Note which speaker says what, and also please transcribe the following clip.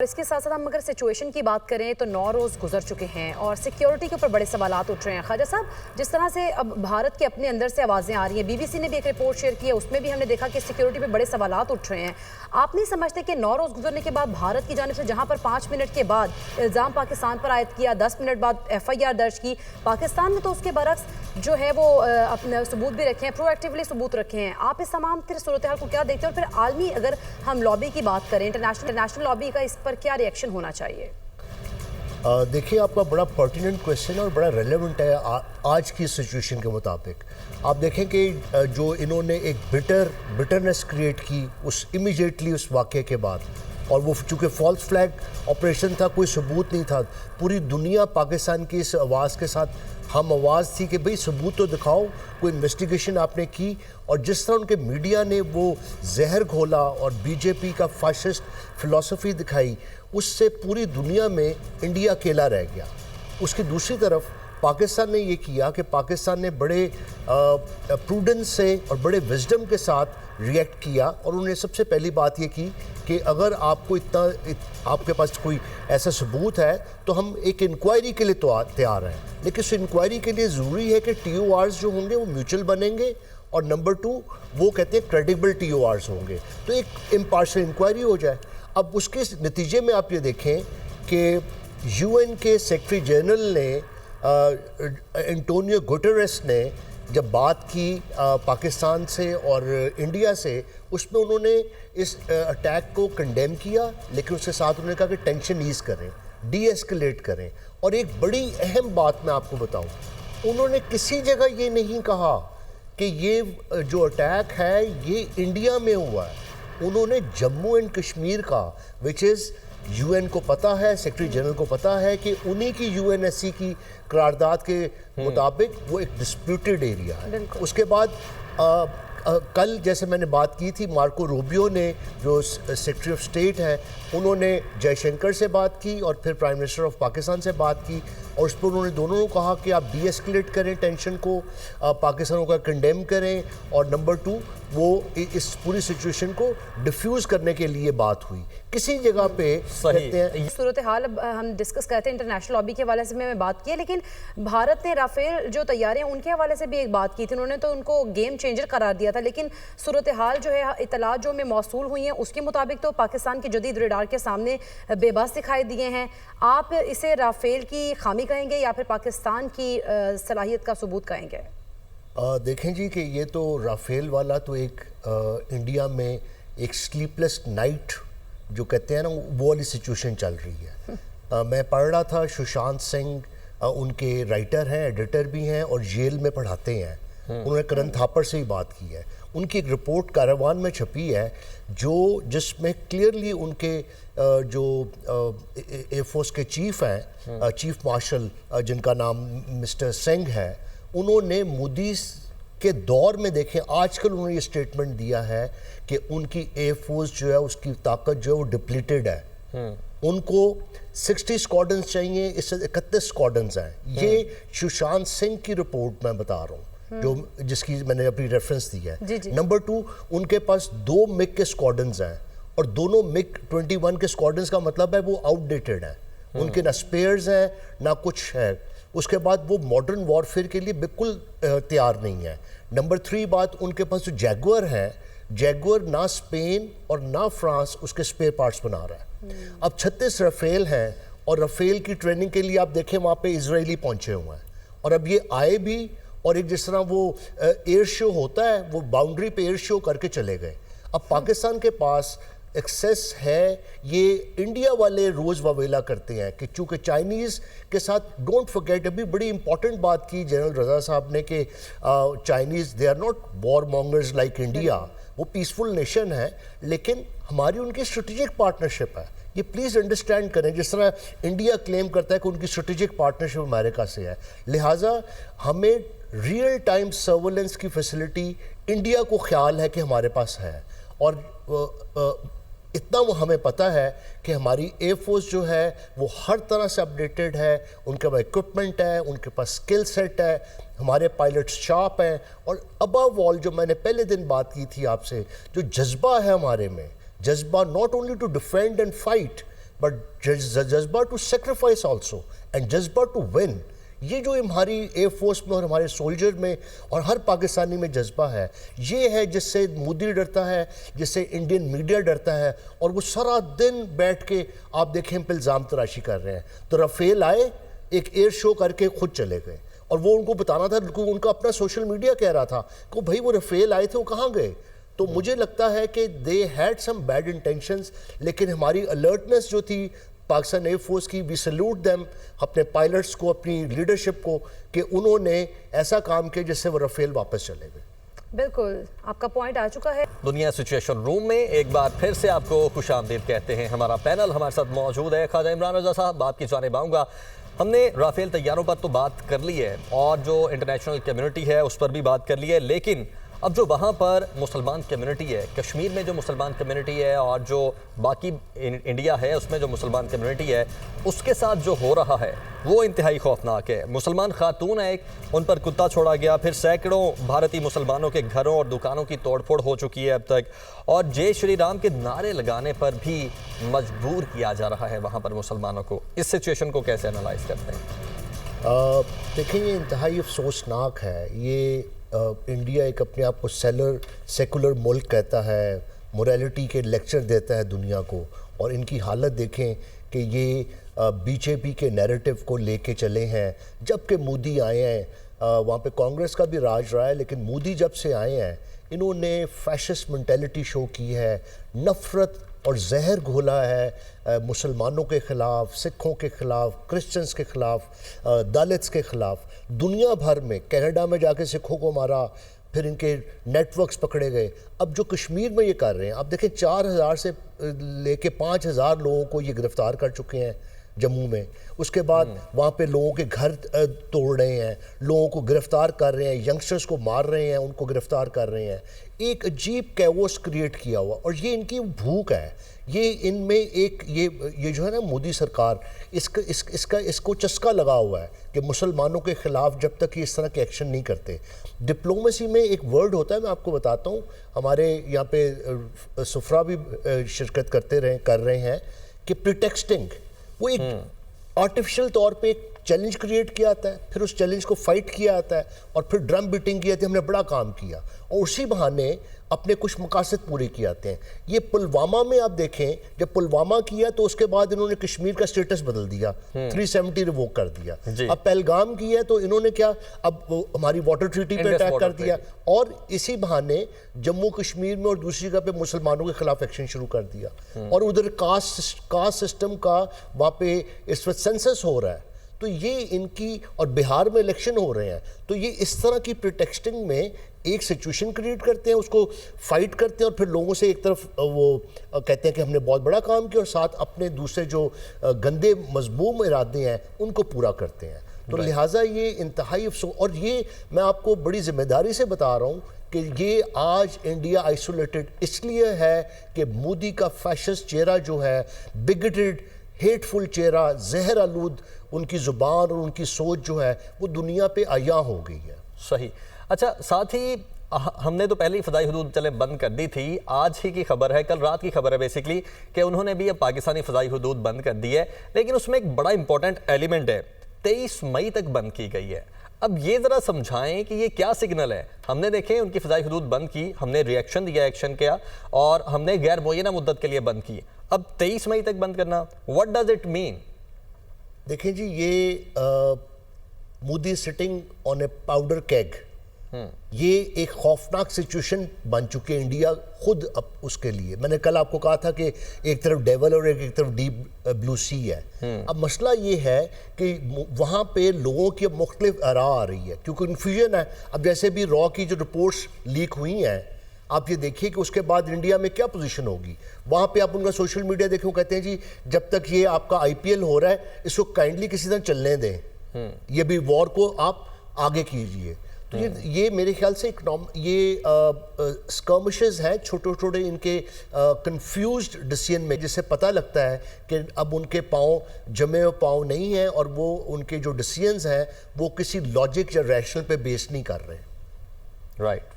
Speaker 1: इसके साथ साथ हम अगर सिचुएशन की बात करें तो 9 रोज़ गुजर चुके हैं और सिक्योरिटी के ऊपर बड़े सवालात उठ रहे हैं। ख्वाजा साहब, जिस तरह से अब भारत के अपने अंदर से आवाज़ें आ रही हैं, बीबीसी ने भी एक रिपोर्ट शेयर की है, उसमें भी हमने देखा कि सिक्योरिटी पे बड़े सवालात उठ रहे हैं। आप नहीं समझते कि 9 रोज़ गुजरने के बाद भारत की जानिब से जहाँ पर 5 मिनट के बाद इल्ज़ाम पाकिस्तान पर आयद किया, 10 मिनट बाद FIR दर्ज की, पाकिस्तान ने तो उसके बरक्स जो है वो अपने सबूत भी रखे हैं, प्रोएक्टिवली सबूत रखे हैं। आप इस तमाम फिर सूरत हाल को क्या देखते हैं? और फिर आलमी अगर हम लॉबी की बात करें, इंटरनेशनल लॉबी का इस पर क्या रिएक्शन होना चाहिए?
Speaker 2: देखिए, आपका बड़ा पर्टिनेंट क्वेश्चन और बड़ा रेलेवेंट है आज की सिचुएशन के मुताबिक। आप देखें कि जो इन्होंने एक बिटरनेस क्रिएट की उस इमीडिएटली उस वाक़े के बाद, और वो चूँकि फॉल्स फ्लैग ऑपरेशन था, कोई सबूत नहीं था, पूरी दुनिया पाकिस्तान की इस आवाज़ के साथ हम आवाज़ थी कि भाई सबूत तो दिखाओ, कोई इन्वेस्टिगेशन आपने की। और जिस तरह उनके मीडिया ने वो जहर घोला और बीजेपी का फाशिस्ट फिलॉसफी दिखाई, उससे पूरी दुनिया में इंडिया अकेला रह गया। उसकी दूसरी तरफ पाकिस्तान ने ये किया कि पाकिस्तान ने बड़े प्रूडेंस से और बड़े विजडम के साथ रिएक्ट किया, और उन्होंने सबसे पहली बात ये की कि अगर आपको आपके पास कोई ऐसा सबूत है तो हम एक इंक्वायरी के लिए तो तैयार हैं, लेकिन उस इंक्वायरी के लिए ज़रूरी है कि TORs जो होंगे वो म्यूचुअल बनेंगे, और नंबर 2 वो कहते हैं क्रेडिबल TORs होंगे, तो एक इम्पार्शियल इंक्वायरी हो जाए। अब उसके नतीजे में आप ये देखें कि UN के सेक्रेटरी जनरल ने एंटोनियो गुटेरेस ने जब बात की पाकिस्तान से और इंडिया से, उसमें उन्होंने इस अटैक को कंडेम किया, लेकिन उसके साथ उन्होंने कहा कि टेंशन ईज करें, डी-एस्केलेट करें। और एक बड़ी अहम बात मैं आपको बताऊं, उन्होंने किसी जगह ये नहीं कहा कि ये जो अटैक है ये इंडिया में हुआ है। उन्होंने जम्मू एंड कश्मीर का, विच इज़ UN को पता है, सेक्रेटरी जनरल को पता है कि उन्हीं की UNSC की करारदाद के मुताबिक वो एक डिस्प्यूटेड एरिया है। उसके बाद कल जैसे मैंने बात की थी, मार्को रूबियो ने जो सेक्रेटरी ऑफ स्टेट है, उन्होंने जयशंकर से बात की और फिर प्राइम मिनिस्टर ऑफ पाकिस्तान से बात की, और उस पर उन्होंने दोनों ने कहा कि आप डी-एस्केलेट करें टेंशन को, पाकिस्तान को कंडेम करें, और नंबर 2 वो इस पूरी सिचुएशन को डिफ्यूज़ करने के लिए बात हुई। किसी जगह पे कहते हैं
Speaker 1: सूरत हाल हम डिस्कस करते हैं, इंटरनेशनल लॉबी के हवाले से मैं बात की है, लेकिन भारत ने राफेल जो तैयारियां उनके हवाले से भी एक बात की थी। उन्होंने तो उनको गेम चेंजर करार दिया था, लेकिन सूरत हाल जो है इतला जो में मौसूल हुई हैं उसके मुताबिक तो पाकिस्तान के जदीद रेडार के सामने बेबस दिखाई दिए हैं। आप इसे राफेल की खामी कहेंगे या फिर पाकिस्तान की सलाहियत का सबूत कहेंगे?
Speaker 2: देखें जी कि ये तो राफेल वाला तो एक इंडिया में एक स्लीपलेस नाइट जो कहते हैं ना, वो वाली सिचुएशन चल रही है। मैं पढ़ रहा था, सुशांत सिंह उनके राइटर हैं, एडिटर भी हैं और जेल में पढ़ाते हैं। उन्होंने करण थापर से ही बात की है। उनकी एक रिपोर्ट कारवान में छपी है जिसमें क्लियरली उनके जो एयरफोर्स के चीफ हैं, चीफ मार्शल जिनका नाम मिस्टर सिंह है, उन्होंने मोदी के दौर में देखें, आजकल उन्होंने ये स्टेटमेंट दिया है कि उनकी एयरफोर्स जो है उसकी ताकत जो है वो डिप्लीटेड है। उनको 60 स्क्वाड्रन्स चाहिए, इससे 31 स्क्वाड्रन्स हैं। ये सुशांत सिंह की रिपोर्ट मैं बता रहा हूँ, जो जिसकी मैंने अपनी रेफरेंस दी है। नंबर 2, उनके पास 2 मिग के स्क्वाड्रन्स हैं, और दोनों मिग 21 के स्क्वाड्रन्स का मतलब है वो आउटडेटेड हैं। उनके ना स्पेयर्स हैं ना कुछ है। उसके बाद वो मॉडर्न वॉरफेयर के लिए बिल्कुल तैयार नहीं है। नंबर 3 बात, उनके पास जो जैगुआर है, जैगुआर ना स्पेन और ना फ्रांस उसके स्पेयर पार्ट्स बना रहा है। अब 36 राफेल हैं, और राफेल की ट्रेनिंग के लिए आप देखें वहाँ पे इजरायली पहुँचे हुए हैं, और अब ये आए भी, और एक जिस तरह वो एयर शो होता है, वो बाउंड्री पे एयर शो करके चले गए। अब पाकिस्तान के पास एक्सेस है, ये इंडिया वाले रोज़ ववेला करते हैं कि चूँकि चाइनीज़ के साथ, डोंट फॉरगेट, अभी बड़ी इंपॉर्टेंट बात की जनरल रज़ा साहब ने कि Chinese they are not war mongers like India, वो पीसफुल नेशन है, लेकिन हमारी उनकी स्ट्रेटेजिक पार्टनरशिप है। ये प्लीज़ अंडरस्टैंड करें, जिस तरह इंडिया क्लेम करता है कि उनकी स्ट्रेटेजिक पार्टनरशिप अमेरिका से है, लिहाजा हमें रियल टाइम सर्वेलेंस की फैसिलिटी इंडिया को ख्याल है कि हमारे पास है, और इतना वो हमें पता है कि हमारी एयरफोर्स जो है वो हर तरह से अपडेटेड है, उनके पास इक्विपमेंट है, उनके पास स्किल सेट है, हमारे पायलट्स शार्प हैं, और अबव ऑल जो मैंने पहले दिन बात की थी आपसे, जो जज्बा है हमारे में, जज्बा not only to defend and fight, but जज्बा टू सेक्रीफाइस ऑल्सो एंड जज्बा टू विन, ये जो हमारी एयरफोर्स में और हमारे सोल्जर में और हर पाकिस्तानी में जज्बा है, ये है जिससे मोदी डरता है, जिससे इंडियन मीडिया डरता है, और वो सारा दिन बैठ के आप देखें हम पे इल्ज़ाम तराशी कर रहे हैं। तो राफेल आए, एक एयर शो करके खुद चले गए, और वो उनको बताना था, उनका अपना सोशल मीडिया कह रहा था कि भाई वो राफेल आए थे, वो कहाँ गए। तो मुझे लगता है कि they had some bad intentions, लेकिन हमारी अलर्टनेस जो थी पाकिस्तान एयरफोर्स की, वी सैल्यूट देम, अपने पायलट्स को, अपनी लीडरशिप को, कि उन्होंने ऐसा काम किया जिससे वो राफेल वापस चले गए।
Speaker 1: बिल्कुल, आपका पॉइंट आ चुका है।
Speaker 3: दुनिया सिचुएशन रूम में एक बार फिर से आपको खुशामदीद कहते हैं। हमारा पैनल हमारे साथ मौजूद है। ख्वाजा इमरान रजा साहब, आपकी जानिब आऊँगा। हमने राफेल तैयारों पर तो बात कर ली है और जो इंटरनेशनल कम्युनिटी है उस पर भी बात कर ली है, लेकिन अब जो वहाँ पर मुसलमान कम्युनिटी है, कश्मीर में जो मुसलमान कम्युनिटी है और जो बाकी इंडिया है उसमें जो मुसलमान कम्युनिटी है, उसके साथ जो हो रहा है वो इंतहाई खौफनाक है। मुसलमान खातून है एक, उन पर कुत्ता छोड़ा गया, फिर सैकड़ों भारतीय मुसलमानों के घरों और दुकानों की तोड़फोड़ हो चुकी है अब तक, और जय श्री राम के नारे लगाने पर भी मजबूर किया जा रहा है वहाँ पर मुसलमानों को। इस सिचुएशन को कैसे एनालाइज करते हैं?
Speaker 2: देखिए, ये इंतहाई अफसोसनाक है। ये इंडिया एक अपने आप को सेकुलर मुल्क कहता है, मोरालिटी के लेक्चर देता है दुनिया को, और इनकी हालत देखें कि ये बीजेपी के नैरेटिव को लेके चले हैं। जब कि मोदी आए हैं, वहाँ पे कांग्रेस का भी राज रहा है, लेकिन मोदी जब से आए हैं इन्होंने फैशिस्ट मेंटालिटी शो की है, नफ़रत और जहर घोला है मुसलमानों के ख़िलाफ़, सिखों के ख़िलाफ़, क्रिश्चियंस के ख़िलाफ़, दलित्स के ख़िलाफ़। दुनिया भर में, कनाडा में जाके सिखों को मारा, फिर इनके नेटवर्क्स पकड़े गए। अब जो कश्मीर में ये कर रहे हैं, अब देखें 4000 से लेके 5000 लोगों को ये गिरफ़्तार कर चुके हैं जम्मू में। उसके बाद वहाँ पे लोगों के घर तोड़ रहे हैं, लोगों को गिरफ़्तार कर रहे हैं, यंगस्टर्स को मार रहे हैं, उनको गिरफ़्तार कर रहे हैं। एक अजीब कैओस क्रिएट किया हुआ, और ये इनकी भूख है। ये इनमें एक ये जो है ना मोदी सरकार, इसको चस्का लगा हुआ है कि मुसलमानों के ख़िलाफ़ जब तक ये इस तरह के एक्शन नहीं करते। डिप्लोमेसी में एक वर्ड होता है, मैं आपको बताता हूँ, हमारे यहाँ पे सुफ्रा भी शिरकत कर रहे हैं, कि प्रिटेक्सटिंग। वो एक आर्टिफिशियल तौर पे एक चैलेंज क्रिएट किया जाता है, फिर उस चैलेंज को फाइट किया जाता है, और फिर ड्रम बीटिंग की जाती है, हमने बड़ा काम किया, और उसी बहाने अपने कुछ मकासद पूरे किए जाते हैं। ये पुलवामा में आप देखें, जब पुलवामा किया तो उसके बाद इन्होंने कश्मीर का स्टेटस बदल दिया, 370 रिवोक कर दिया। अब पहलगाम किया तो इन्होंने क्या, अब हमारी वाटर ट्रीटी पे अटैक कर दिया, और इसी बहाने जम्मू कश्मीर में और दूसरी जगह पे मुसलमानों के खिलाफ एक्शन शुरू कर दिया। और उधर कास्ट सिस्टम का वहाँ पे इस वक्त सेंसस हो रहा है। तो ये इनकी, और बिहार में इलेक्शन हो रहे हैं, तो ये इस तरह की प्रोटेक्टिंग में एक सिचुएशन क्रिएट करते हैं, उसको फाइट करते हैं, और फिर लोगों से एक तरफ वो कहते हैं कि हमने बहुत बड़ा काम किया, और साथ अपने दूसरे जो गंदे मजमूम इरादे हैं उनको पूरा करते हैं। तो लिहाजा ये इंतहाई अफसोस, और ये मैं आपको बड़ी जिम्मेदारी से बता रहा हूँ कि ये आज इंडिया आइसोलेटेड इसलिए है कि मोदी का फैशिस्ट चेहरा जो है, बिगटेड हेटफुल चेहरा, जहर आलूद उनकी ज़ुबान और उनकी सोच जो है, वो दुनिया पे आया हो गई है।
Speaker 3: सही। अच्छा, साथ ही हमने तो पहले ही फ़दाई हदूद चले बंद कर दी थी। आज ही की खबर है, कल रात की खबर है बेसिकली, कि उन्होंने भी अब पाकिस्तानी फ़दाई हदूद बंद कर दी है, लेकिन उसमें एक बड़ा इंपॉर्टेंट एलिमेंट है, 23 मई तक बंद की गई है। अब ये ज़रा समझाएं कि ये क्या सिग्नल है। हमने देखे उनकी फ़दाई हदूद बंद की, हमने रिएक्शन दिया, एक्शन किया, और हमने गैर मुअय्यना मुद्दत के लिए बंद की। अब 23 मई तक बंद करना, व्हाट डज इट मीन?
Speaker 2: देखें जी, ये Modi sitting on A powder keg, ये एक खौफनाक सिचुएशन बन चुकी है इंडिया खुद अब उसके लिए। मैंने कल आपको कहा था कि एक तरफ डेवल और एक तरफ डीप ब्लू सी है। अब मसला ये है कि वहाँ पे लोगों की अब मुख्तलिफ आरा आ रही है, क्योंकि कन्फ्यूजन है। अब जैसे भी रॉ की जो रिपोर्ट्स लीक हुई हैं, आप ये देखिए कि उसके बाद इंडिया में क्या पोजीशन होगी। वहाँ पे आप उनका सोशल मीडिया देखें, कहते हैं जी जब तक ये आपका IPL हो रहा है इसको काइंडली किसी तरह चलने दें, ये भी वॉर को आप आगे कीजिए। तो ये मेरे ख्याल से ये स्कर्मिशेस हैं छोटे छोटे इनके कंफ्यूज्ड डिसीजन में, जिससे पता लगता है कि अब उनके पाँव जमे हुए पाँव नहीं हैं, और वो उनके जो डिसीजंस हैं वो किसी लॉजिक या रैशनल पे बेस नहीं कर रहे।
Speaker 3: राइट।